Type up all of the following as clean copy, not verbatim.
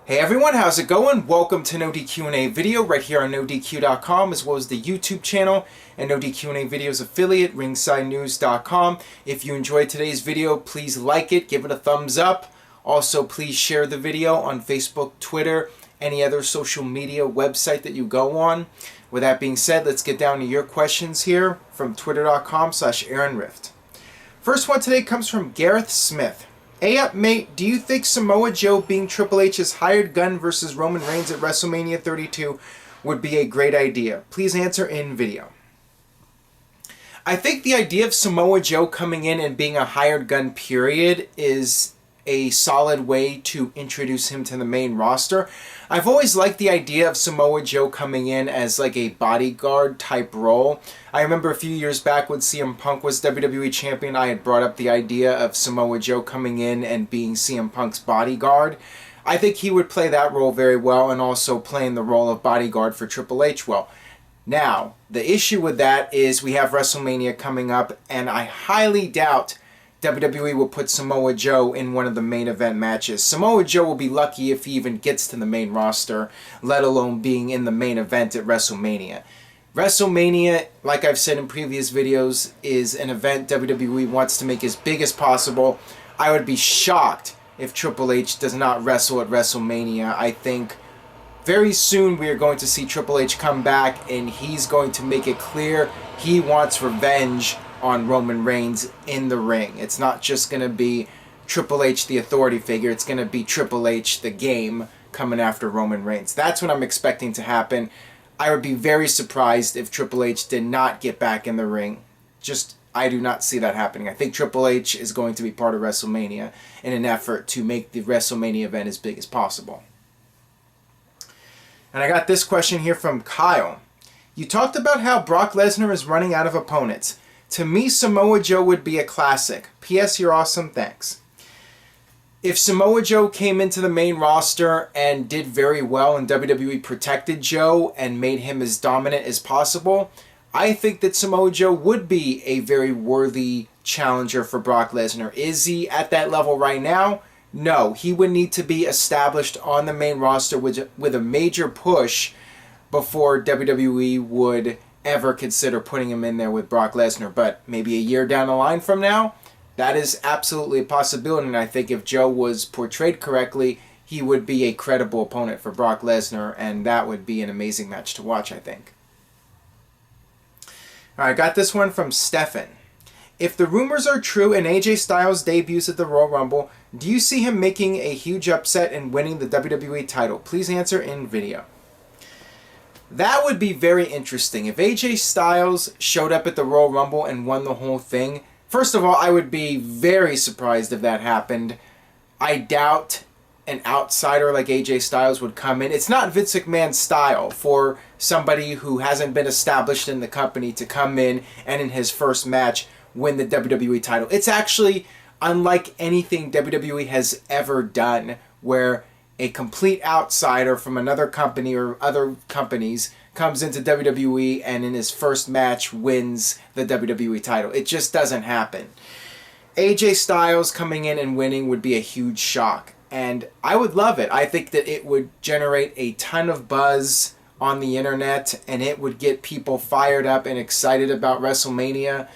Hey everyone, how's it going? Welcome to NoDQ&A video right here on NoDQ.com, as well as the YouTube channel and NoDQ&A videos affiliate, ringsidenews.com. If you enjoyed today's video, please like it, give it a thumbs up. Also, please share the video on Facebook, Twitter, any other social media website that you go on. With that being said, let's get down to your questions here from twitter.com/AaronRift. First one today comes from Gareth Smith. Hey up, mate, do you think Samoa Joe being Triple H's hired gun versus Roman Reigns at WrestleMania 32 would be a great idea? Please answer in video. I think the idea of Samoa Joe coming in and being a hired gun period is a solid way to introduce him to the main roster. I've always liked the idea of Samoa Joe coming in as like a bodyguard type role. I remember a few years back when CM Punk was WWE Champion, I had brought up the idea of Samoa Joe coming in and being CM Punk's bodyguard. I think he would play that role very well, and also playing the role of bodyguard for Triple H well. Now, the issue with that is we have WrestleMania coming up, and I highly doubt WWE will put Samoa Joe in one of the main event matches. Samoa Joe will be lucky if he even gets to the main roster, let alone being in the main event at WrestleMania. WrestleMania, like I've said in previous videos, is an event WWE wants to make as big as possible. I would be shocked if Triple H does not wrestle at WrestleMania. I think very soon we are going to see Triple H come back, and he's going to make it clear he wants revenge on Roman Reigns in the ring. It's not just going to be Triple H the authority figure, it's going to be Triple H the game coming after Roman Reigns. That's what I'm expecting to happen. I would be very surprised if Triple H did not get back in the ring. I do not see that happening. I think Triple H is going to be part of WrestleMania in an effort to make the WrestleMania event as big as possible. And I got this question here from Kyle. You talked about how Brock Lesnar is running out of opponents. To me, Samoa Joe would be a classic. P.S. You're awesome, thanks. If Samoa Joe came into the main roster and did very well and WWE protected Joe and made him as dominant as possible, I think that Samoa Joe would be a very worthy challenger for Brock Lesnar. Is he at that level right now? No. He would need to be established on the main roster with a major push before WWE would ever consider putting him in there with Brock Lesnar. But maybe a year down the line from now, that is absolutely a possibility, and I think if Joe was portrayed correctly, he would be a credible opponent for Brock Lesnar, and that would be an amazing match to watch, I think. Alright, I got this one from Stefan. If the rumors are true and AJ Styles debuts at the Royal Rumble, do you see him making a huge upset and winning the WWE title? Please answer in video. That would be very interesting. If AJ Styles showed up at the Royal Rumble and won the whole thing, first of all, I would be very surprised if that happened. I doubt an outsider like AJ Styles would come in. It's not Vince McMahon's style for somebody who hasn't been established in the company to come in and in his first match win the WWE title. It's actually unlike anything WWE has ever done, where a complete outsider from another company or other companies comes into WWE and in his first match wins the WWE title. It just doesn't happen. AJ Styles coming in and winning would be a huge shock, and I would love it. I think that it would generate a ton of buzz on the internet, and it would get people fired up and excited about WrestleMania.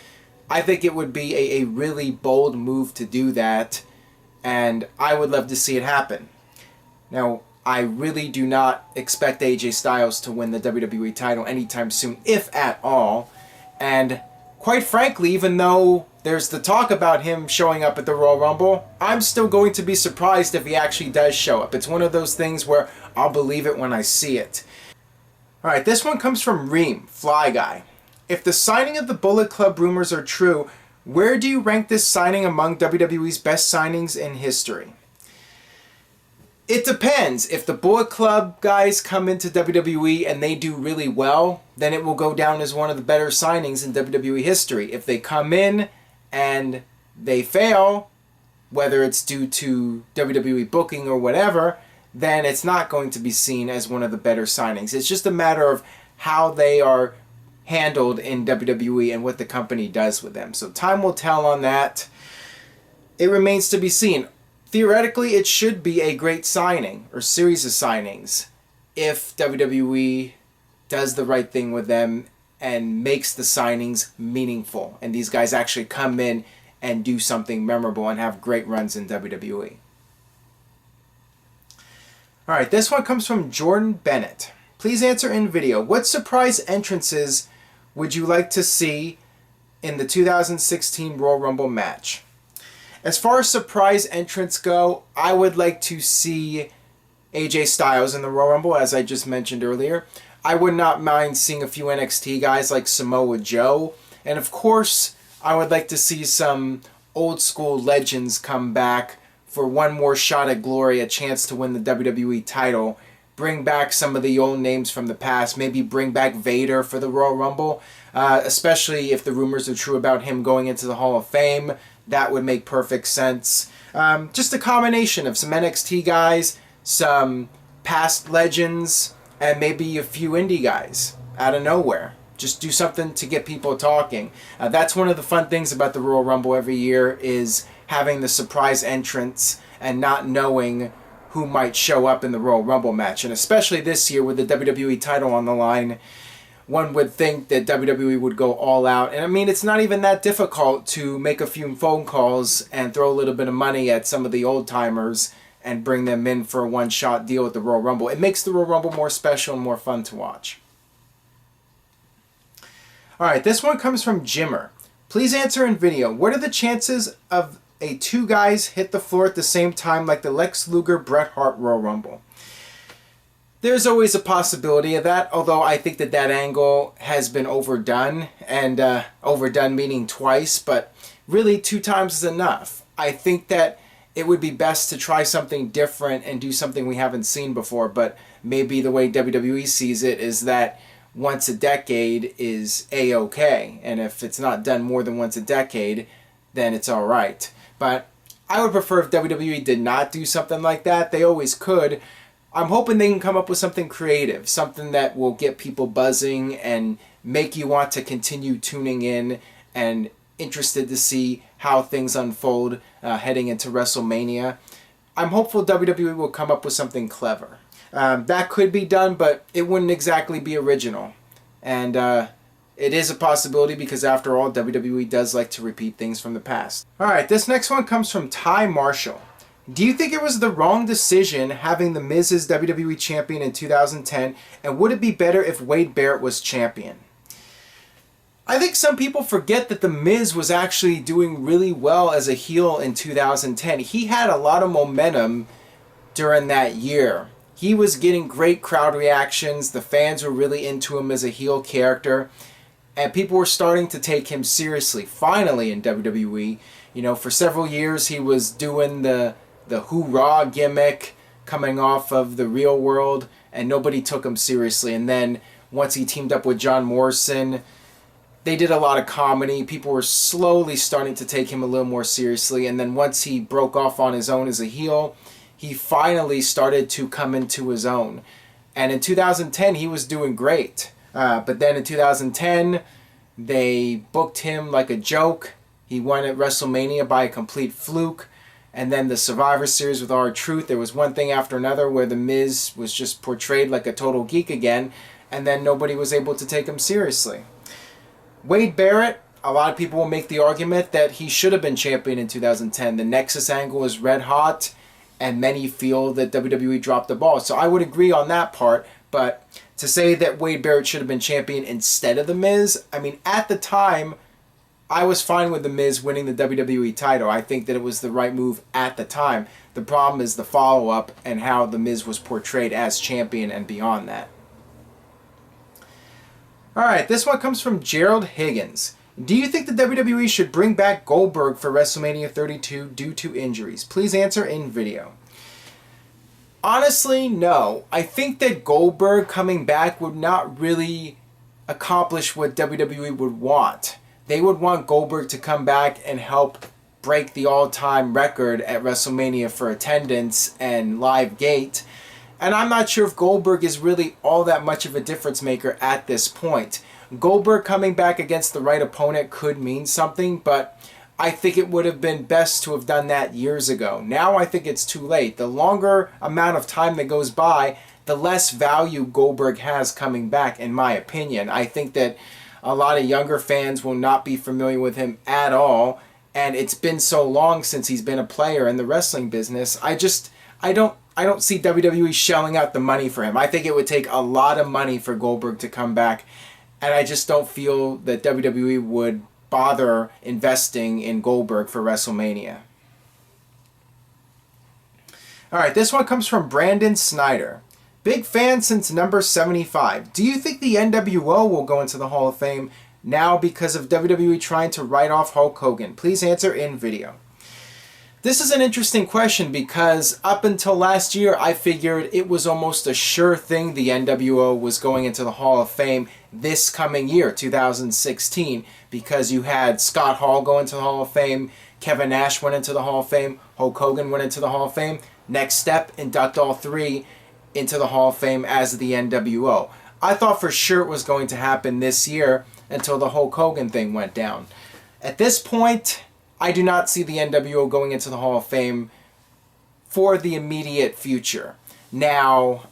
I think it would be a really bold move to do that, and I would love to see it happen. Now, I really do not expect AJ Styles to win the WWE title anytime soon, if at all. And quite frankly, even though there's the talk about him showing up at the Royal Rumble, I'm still going to be surprised if he actually does show up. It's one of those things where I'll believe it when I see it. Alright, this one comes from Reem, Fly Guy. If the signing of the Bullet Club rumors are true, where do you rank this signing among WWE's best signings in history? It depends. If the Bullet Club guys come into WWE and they do really well, then it will go down as one of the better signings in WWE history. If they come in and they fail, whether it's due to WWE booking or whatever, then it's not going to be seen as one of the better signings. It's just a matter of how they are handled in WWE and what the company does with them. So time will tell on that. It remains to be seen. theoretically, it should be a great signing or series of signings if WWE does the right thing with them and makes the signings meaningful, and these guys actually come in and do something memorable and have great runs in WWE. Alright, this one comes from Jordan Bennett. Please answer in video. What surprise entrances would you like to see in the 2016 Royal Rumble match? As far as surprise entrants go, I would like to see AJ Styles in the Royal Rumble, as I just mentioned earlier. I would not mind seeing a few NXT guys like Samoa Joe. And of course, I would like to see some old school legends come back for one more shot at glory, a chance to win the WWE title. Bring back some of the old names from the past. Maybe bring back Vader for the Royal Rumble. Especially if the rumors are true about him going into the Hall of Fame. That would make perfect sense. Just a combination of some NXT guys, some past legends, and maybe a few indie guys out of nowhere. Just do something to get people talking. That's one of the fun things about the Royal Rumble every year, is having the surprise entrance and not knowing who might show up in the Royal Rumble match. And especially this year with the WWE title on the line, one would think that WWE would go all out. And I mean, it's not even that difficult to make a few phone calls and throw a little bit of money at some of the old timers and bring them in for a one-shot deal at the Royal Rumble. It makes the Royal Rumble more special and more fun to watch. Alright, this one comes from Jimmer. Please answer in video. What are the chances of two guys hit the floor at the same time like the Lex Luger Bret Hart Royal Rumble? There's always a possibility of that, although I think that angle has been overdone, and overdone meaning twice, but really 2 times is enough. I think that it would be best to try something different and do something we haven't seen before, but maybe the way WWE sees it is that once a decade is A-okay, and if it's not done more than once a decade, then it's alright. But I would prefer if WWE did not do something like that. They always could. I'm hoping they can come up with something creative, something that will get people buzzing and make you want to continue tuning in and interested to see how things unfold heading into WrestleMania. I'm hopeful WWE will come up with something clever. That could be done, but it wouldn't exactly be original. And it is a possibility because, after all, WWE does like to repeat things from the past. Alright, this next one comes from Ty Marshall. Do you think it was the wrong decision having The Miz as WWE Champion in 2010, and would it be better if Wade Barrett was champion? I think some people forget that The Miz was actually doing really well as a heel in 2010. He had a lot of momentum during that year. He was getting great crowd reactions, the fans were really into him as a heel character, and people were starting to take him seriously, finally, in WWE. You know, for several years he was doing the hoorah gimmick coming off of the Real World, and nobody took him seriously. And then once he teamed up with John Morrison, they did a lot of comedy. People were slowly starting to take him a little more seriously. And then once he broke off on his own as a heel, he finally started to come into his own. And in 2010, he was doing great. But then in 2010, they booked him like a joke. He won at WrestleMania by a complete fluke. And then the Survivor Series with R-Truth, there was one thing after another where The Miz was just portrayed like a total geek again, and then nobody was able to take him seriously. Wade Barrett, a lot of people will make the argument that he should have been champion in 2010. The Nexus angle is red hot, and many feel that WWE dropped the ball. So I would agree on that part, but to say that Wade Barrett should have been champion instead of The Miz, I mean, at the time, I was fine with The Miz winning the WWE title. I think that it was the right move at the time. The problem is the follow-up and how The Miz was portrayed as champion and beyond that. Alright, this one comes from Gerald Higgins. Do you think the WWE should bring back Goldberg for WrestleMania 32 due to injuries? Please answer in video. Honestly, no. I think that Goldberg coming back would not really accomplish what WWE would want. They would want Goldberg to come back and help break the all-time record at WrestleMania for attendance and live gate. And I'm not sure if Goldberg is really all that much of a difference maker at this point. Goldberg coming back against the right opponent could mean something, but I think it would have been best to have done that years ago. Now I think it's too late. The longer amount of time that goes by, the less value Goldberg has coming back, in my opinion. I think that a lot of younger fans will not be familiar with him at all, and it's been so long since he's been a player in the wrestling business. I don't see WWE shelling out the money for him. I think it would take a lot of money for Goldberg to come back, and I just don't feel that WWE would bother investing in Goldberg for WrestleMania. Alright, this one comes from Brandon Snyder. Big fan since number 75. Do you think the NWO will go into the Hall of Fame now because of WWE trying to write off Hulk Hogan? Please answer in video. This is an interesting question because up until last year, I figured it was almost a sure thing the NWO was going into the Hall of Fame this coming year, 2016, because you had Scott Hall go into the Hall of Fame, Kevin Nash went into the Hall of Fame, Hulk Hogan went into the Hall of Fame. Next step, induct all three into the Hall of Fame as the NWO. I thought for sure it was going to happen this year until the Hulk Hogan thing went down. At this point, I do not see the NWO going into the Hall of Fame for the immediate future. Now,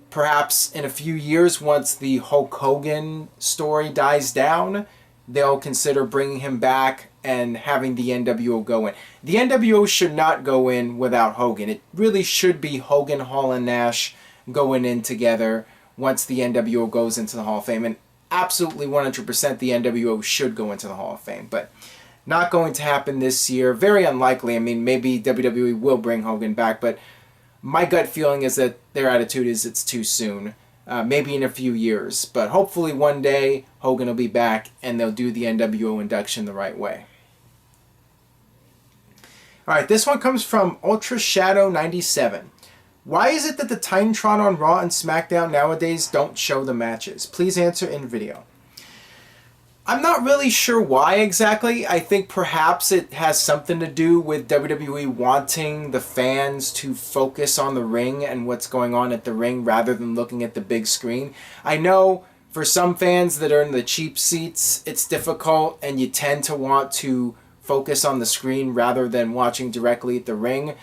perhaps in a few years, once the Hulk Hogan story dies down, they'll consider bringing him back and having the NWO go in. The NWO should not go in without Hogan. It really should be Hogan, Hall, and Nash going in together once the NWO goes into the Hall of Fame. And absolutely 100% the NWO should go into the Hall of Fame. But not going to happen this year. Very unlikely. I mean, maybe WWE will bring Hogan back, but my gut feeling is that their attitude is it's too soon. Maybe in a few years, but hopefully one day Hogan will be back and they'll do the NWO induction the right way. Alright, this one comes from Ultra Shadow 97. Why is it that the Titantron on Raw and SmackDown nowadays don't show the matches? Please answer in video. I'm not really sure why exactly. I think perhaps it has something to do with WWE wanting the fans to focus on the ring and what's going on at the ring rather than looking at the big screen. I know for some fans that are in the cheap seats, it's difficult and you tend to want to focus on the screen rather than watching directly at the ring.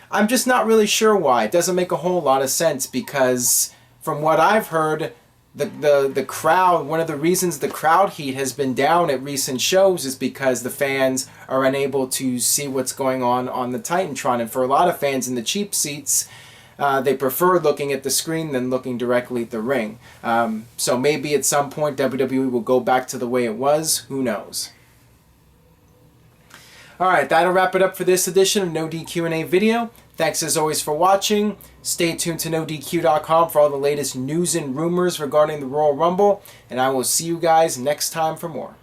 I'm just not really sure why. It doesn't make a whole lot of sense because from what I've heard, the crowd, one of the reasons the crowd heat has been down at recent shows is because the fans are unable to see what's going on the Titantron. And for a lot of fans in the cheap seats, they prefer looking at the screen than looking directly at the ring. So maybe at some point WWE will go back to the way it was. Who knows? Alright, that'll wrap it up for this edition of NoDQ&A video. Thanks as always for watching. Stay tuned to NoDQ.com for all the latest news and rumors regarding the Royal Rumble. And I will see you guys next time for more.